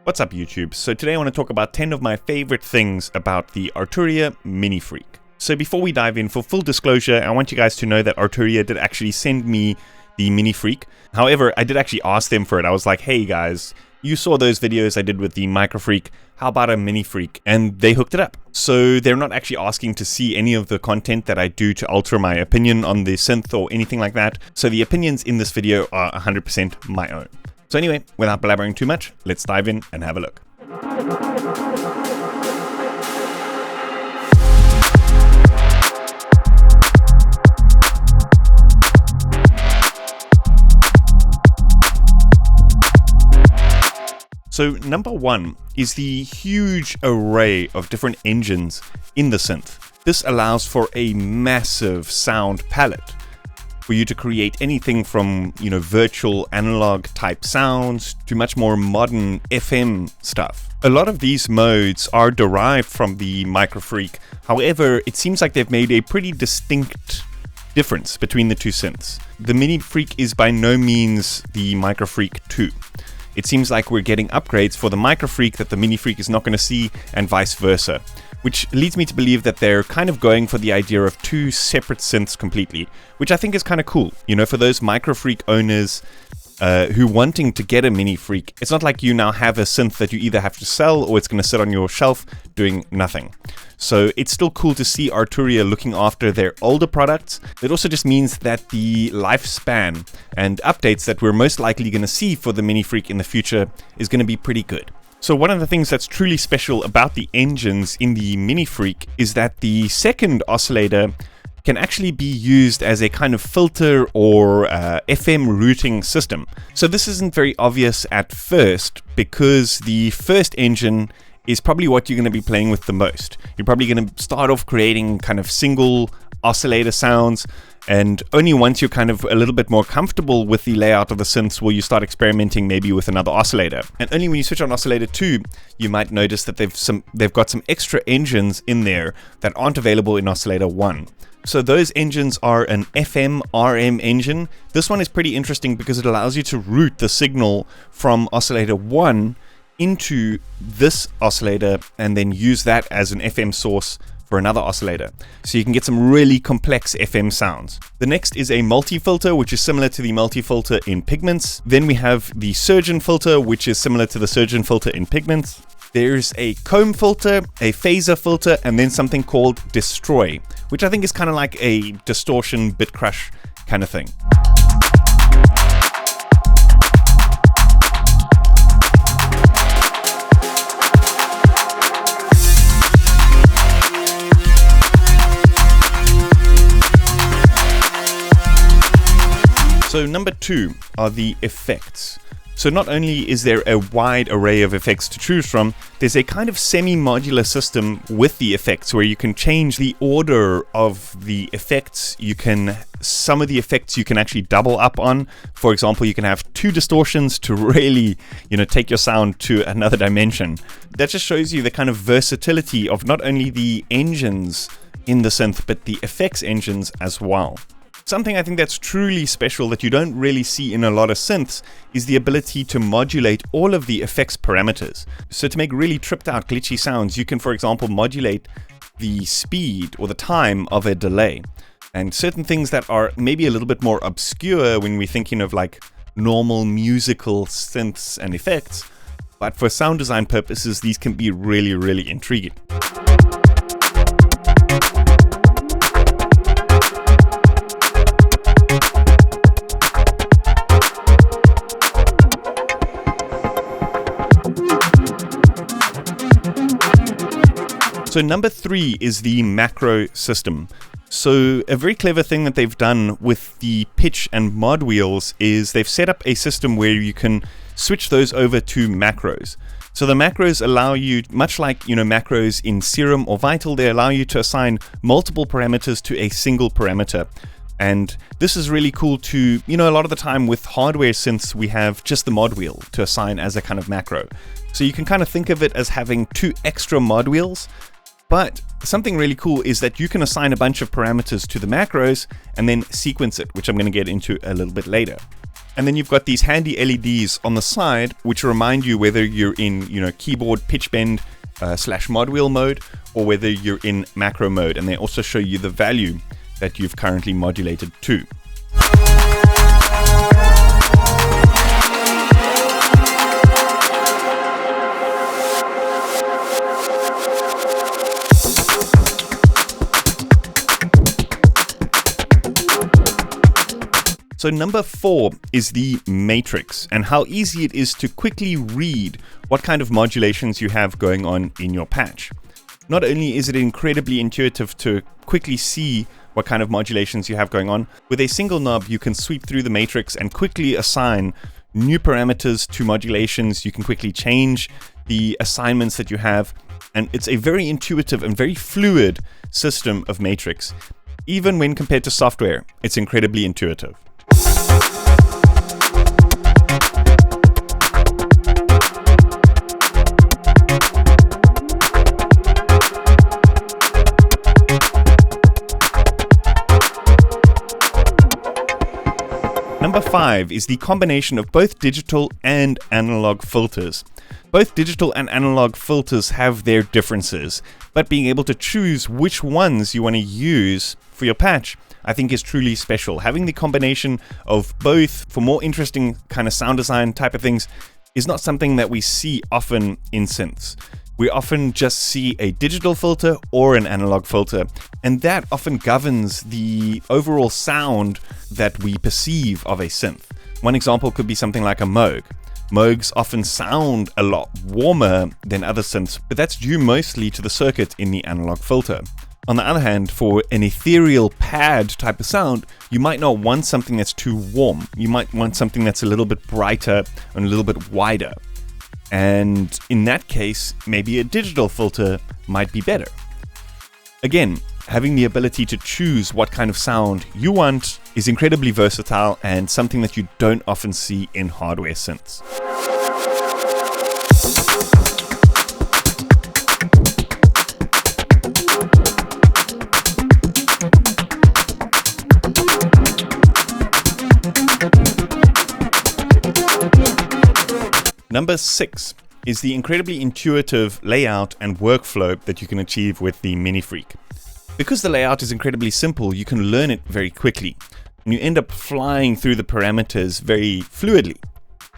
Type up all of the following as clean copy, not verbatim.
What's up YouTube? So today I want to talk about 10 of my favorite things about the Arturia Minifreak. So before we dive in, for full disclosure, I want you guys to know that Arturia did actually send me the Minifreak. However, I did actually ask them for it. I was like, hey guys, you saw those videos I did with the MicroFreak, how about a Minifreak? And they hooked it up. So they're not actually asking to see any of the content that I do to alter my opinion on the synth or anything like that. So the opinions in this video are 100% my own. So anyway, without blabbering too much, let's dive in and have a look. So number one is the huge array of different engines in the synth. This allows for a massive sound palette for you to create anything from, virtual analog type sounds to much more modern FM stuff. A lot of these modes are derived from the MicroFreak. However, it seems like they've made a pretty distinct difference between the two synths. The MiniFreak is by no means the MicroFreak 2. It seems like we're getting upgrades for the MicroFreak that the MiniFreak is not going to see, and vice versa. Which leads me to believe that they're kind of going for the idea of two separate synths completely, which I think is kind of cool. For those MicroFreak owners who wanting to get a MiniFreak, it's not like you now have a synth that you either have to sell or it's going to sit on your shelf doing nothing. So it's still cool to see Arturia looking after their older products. It also just means that the lifespan and updates that we're most likely going to see for the MiniFreak in the future is going to be pretty good. So one of the things that's truly special about the engines in the MiniFreak is that the second oscillator can actually be used as a kind of filter or FM routing system. So this isn't very obvious at first because the first engine is probably what you're going to be playing with the most. You're probably going to start off creating kind of single oscillator sounds, and only once you're kind of a little bit more comfortable with the layout of the synths will you start experimenting maybe with another oscillator. And only when you switch on oscillator 2, you might notice that they've got some extra engines in there that aren't available in oscillator 1. So those engines are an FM RM engine. This one is pretty interesting because it allows you to route the signal from oscillator 1 into this oscillator and then use that as an FM source for another oscillator. So you can get some really complex FM sounds. The next is a multi-filter, which is similar to the multi-filter in Pigments. Then we have the surgeon filter, which is similar to the surgeon filter in Pigments. There's a comb filter, a phaser filter, and then something called destroy, which I think is kind of like a distortion bit crush kind of thing. So number 2 are the effects. So not only is there a wide array of effects to choose from, there's a kind of semi-modular system with the effects where you can change the order of the effects. Some of the effects you can actually double up on. For example, you can have 2 distortions to really, take your sound to another dimension. That just shows you the kind of versatility of not only the engines in the synth, but the effects engines as well. Something I think that's truly special that you don't really see in a lot of synths is the ability to modulate all of the effects parameters. So to make really tripped out glitchy sounds, you can, for example, modulate the speed or the time of a delay. And certain things that are maybe a little bit more obscure when we're thinking of like normal musical synths and effects, but for sound design purposes, these can be really, really intriguing. So number 3 is the macro system. So a very clever thing that they've done with the pitch and mod wheels is they've set up a system where you can switch those over to macros. So the macros allow you, much like macros in Serum or Vital, they allow you to assign multiple parameters to a single parameter. And this is really cool to, a lot of the time with hardware synths we have just the mod wheel to assign as a kind of macro. So you can kind of think of it as having 2 extra mod wheels. But something really cool is that you can assign a bunch of parameters to the macros and then sequence it, which I'm going to get into a little bit later. And then you've got these handy LEDs on the side, which remind you whether you're in, keyboard pitch bend / mod wheel mode, or whether you're in macro mode. And they also show you the value that you've currently modulated to. So number 4 is the matrix, and how easy it is to quickly read what kind of modulations you have going on in your patch. Not only is it incredibly intuitive to quickly see what kind of modulations you have going on, with a single knob you can sweep through the matrix and quickly assign new parameters to modulations. You can quickly change the assignments that you have, and it's a very intuitive and very fluid system of matrix. Even when compared to software, it's incredibly intuitive. Number 5 is the combination of both digital and analog filters. Both digital and analog filters have their differences, but being able to choose which ones you want to use for your patch, I think, is truly special. Having the combination of both for more interesting kind of sound design type of things is not something that we see often in synths. We often just see a digital filter or an analog filter, and that often governs the overall sound that we perceive of a synth. One example could be something like a Moog. Moogs often sound a lot warmer than other synths, but that's due mostly to the circuit in the analog filter. On the other hand, for an ethereal pad type of sound, you might not want something that's too warm. You might want something that's a little bit brighter and a little bit wider. And in that case, maybe a digital filter might be better. Again, having the ability to choose what kind of sound you want is incredibly versatile and something that you don't often see in hardware synths. Number 6 is the incredibly intuitive layout and workflow that you can achieve with the MiniFreak. Because the layout is incredibly simple, you can learn it very quickly, and you end up flying through the parameters very fluidly.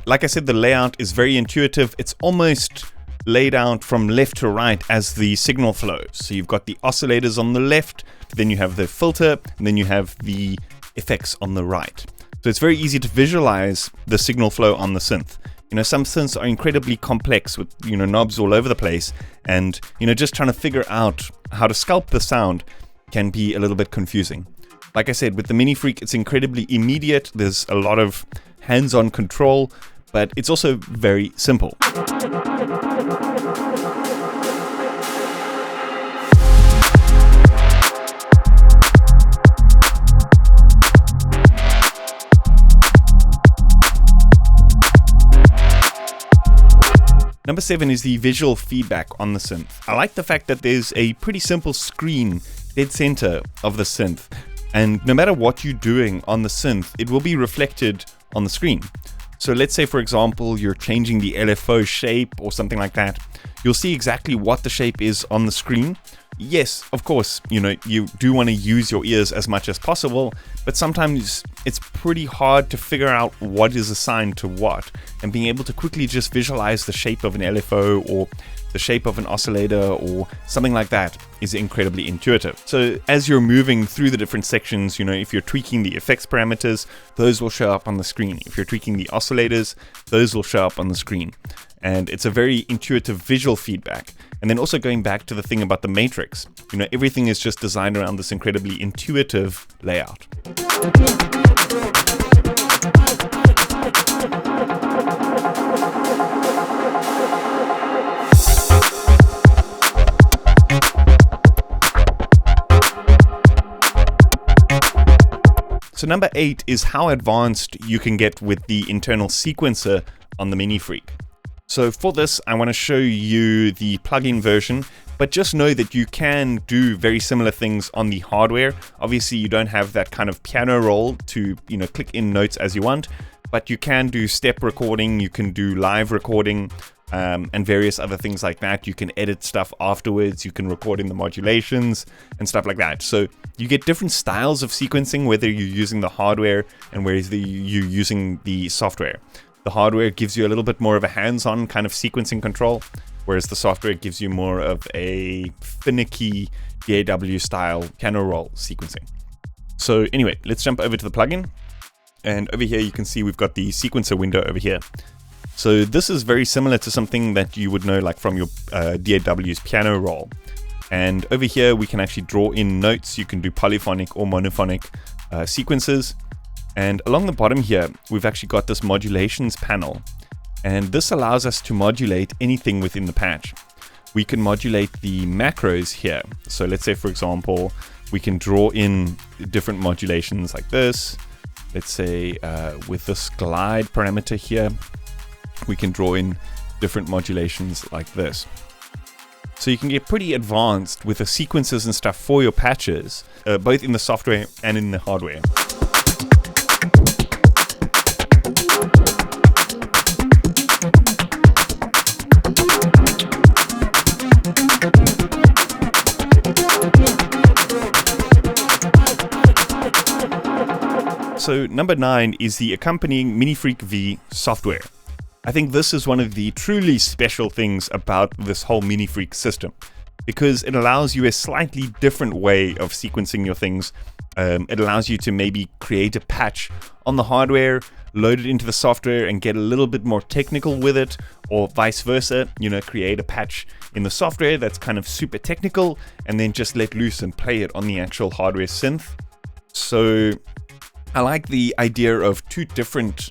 Like I said, the layout is very intuitive. It's almost laid out from left to right as the signal flows. So you've got the oscillators on the left, then you have the filter, and then you have the effects on the right. So it's very easy to visualize the signal flow on the synth. Some synths are incredibly complex with, knobs all over the place, and, just trying to figure out how to sculpt the sound can be a little bit confusing. Like I said, with the MiniFreak, it's incredibly immediate. There's a lot of hands-on control, but it's also very simple. Number 7 is the visual feedback on the synth. I like the fact that there's a pretty simple screen dead center of the synth, and no matter what you're doing on the synth, it will be reflected on the screen. So let's say, for example, you're changing the LFO shape or something like that. You'll see exactly what the shape is on the screen. Yes, of course, you do want to use your ears as much as possible, but sometimes it's pretty hard to figure out what is assigned to what, and being able to quickly just visualize the shape of an LFO or the shape of an oscillator or something like that is incredibly intuitive. So as you're moving through the different sections, if you're tweaking the effects parameters, those will show up on the screen. If you're tweaking the oscillators, those will show up on the screen. And it's a very intuitive visual feedback. And then also going back to the thing about the matrix, everything is just designed around this incredibly intuitive layout. So number 8 is how advanced you can get with the internal sequencer on the MiniFreak. So for this, I want to show you the plugin version, but just know that you can do very similar things on the hardware. Obviously, you don't have that kind of piano roll to, click in notes as you want, but you can do step recording, you can do live recording, and various other things like that. You can edit stuff afterwards, you can record in the modulations and stuff like that. So you get different styles of sequencing, whether you're using the hardware and whether you're using the software. The hardware gives you a little bit more of a hands-on kind of sequencing control, whereas the software gives you more of a finicky DAW style piano roll sequencing. So anyway, let's jump over to the plugin. And over here you can see we've got the sequencer window over here. So this is very similar to something that you would know like from your DAW's piano roll. And over here we can actually draw in notes. You can do polyphonic or monophonic sequences. And along the bottom here, we've actually got this modulations panel. And this allows us to modulate anything within the patch. We can modulate the macros here. So let's say, for example, we can draw in different modulations like this. Let's say with this glide parameter here, we can draw in different modulations like this. So you can get pretty advanced with the sequences and stuff for your patches, both in the software and in the hardware. So number 9 is the accompanying MiniFreak V software. I think this is one of the truly special things about this whole MiniFreak system, because it allows you a slightly different way of sequencing your things. It allows you to maybe create a patch on the hardware, load it into the software and get a little bit more technical with it, or vice versa, create a patch in the software that's kind of super technical and then just let loose and play it on the actual hardware synth. So I like the idea of two different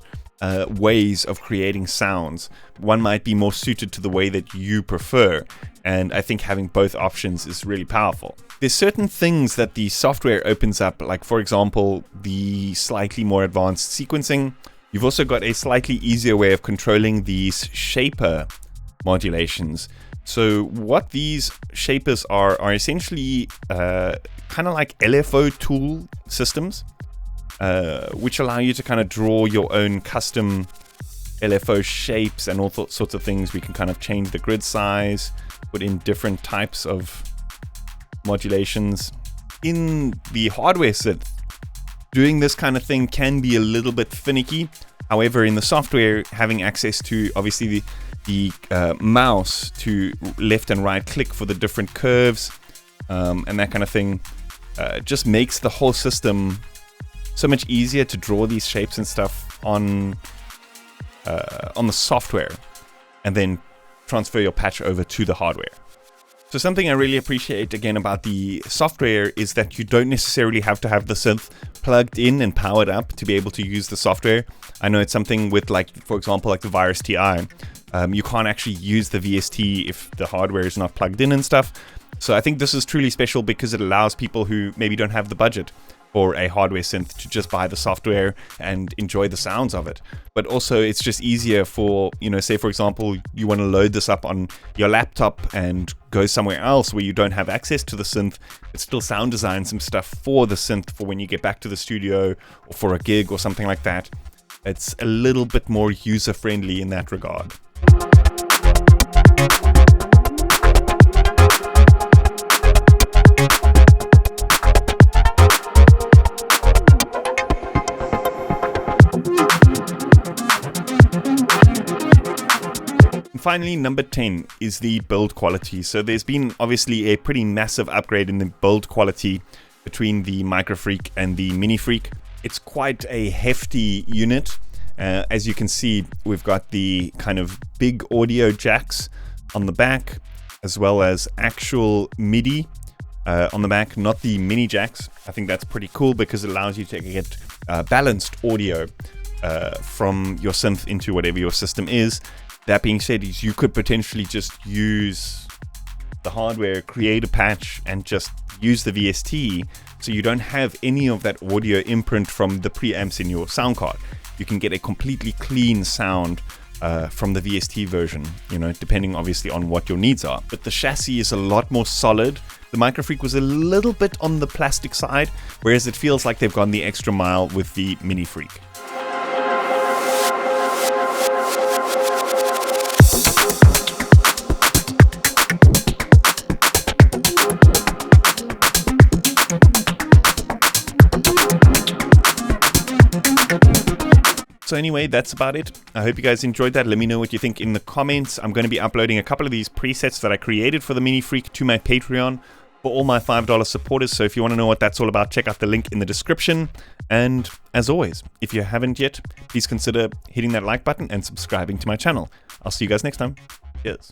ways of creating sounds. One might be more suited to the way that you prefer, and I think having both options is really powerful. There's certain things that the software opens up, like for example, the slightly more advanced sequencing. You've also got a slightly easier way of controlling these shaper modulations. So what these shapers are essentially kind of like LFO tool systems, which allow you to kind of draw your own custom LFO shapes and all sorts of things. We can kind of change the grid size, put in different types of modulations. In the hardware synth, doing this kind of thing can be a little bit finicky. However, in the software, having access to obviously the mouse to left and right click for the different curves and that kind of thing just makes the whole system so much easier to draw these shapes and stuff on the software and then transfer your patch over to the hardware. So something I really appreciate again about the software is that you don't necessarily have to have the synth plugged in and powered up to be able to use the software. I know it's something with, like, for example, like the WiredCreature. You can't actually use the VST if the hardware is not plugged in and stuff. So I think this is truly special because it allows people who maybe don't have the budget for a hardware synth to just buy the software and enjoy the sounds of it. But also it's just easier for, say for example, you want to load this up on your laptop and go somewhere else where you don't have access to the synth, but still sound design some stuff for the synth for when you get back to the studio or for a gig or something like that. It's a little bit more user-friendly in that regard. Finally, number 10 is the build quality. So there's been obviously a pretty massive upgrade in the build quality between the MicroFreak and the MiniFreak. It's quite a hefty unit. As you can see, we've got the kind of big audio jacks on the back, as well as actual MIDI on the back, not the mini jacks. I think that's pretty cool because it allows you to get balanced audio from your synth into whatever your system is. That being said, you could potentially just use the hardware, create a patch, and just use the VST, so you don't have any of that audio imprint from the preamps in your sound card. You can get a completely clean sound from the VST version, depending obviously on what your needs are. But the chassis is a lot more solid. The MicroFreak was a little bit on the plastic side, whereas it feels like they've gone the extra mile with the MiniFreak. So anyway, that's about it. I hope you guys enjoyed that. Let me know what you think in the comments. I'm going to be uploading a couple of these presets that I created for the MiniFreak to my Patreon for all my $5 supporters. So if you want to know what that's all about, check out the link in the description. And as always, if you haven't yet, please consider hitting that like button and subscribing to my channel. I'll see you guys next time. Cheers.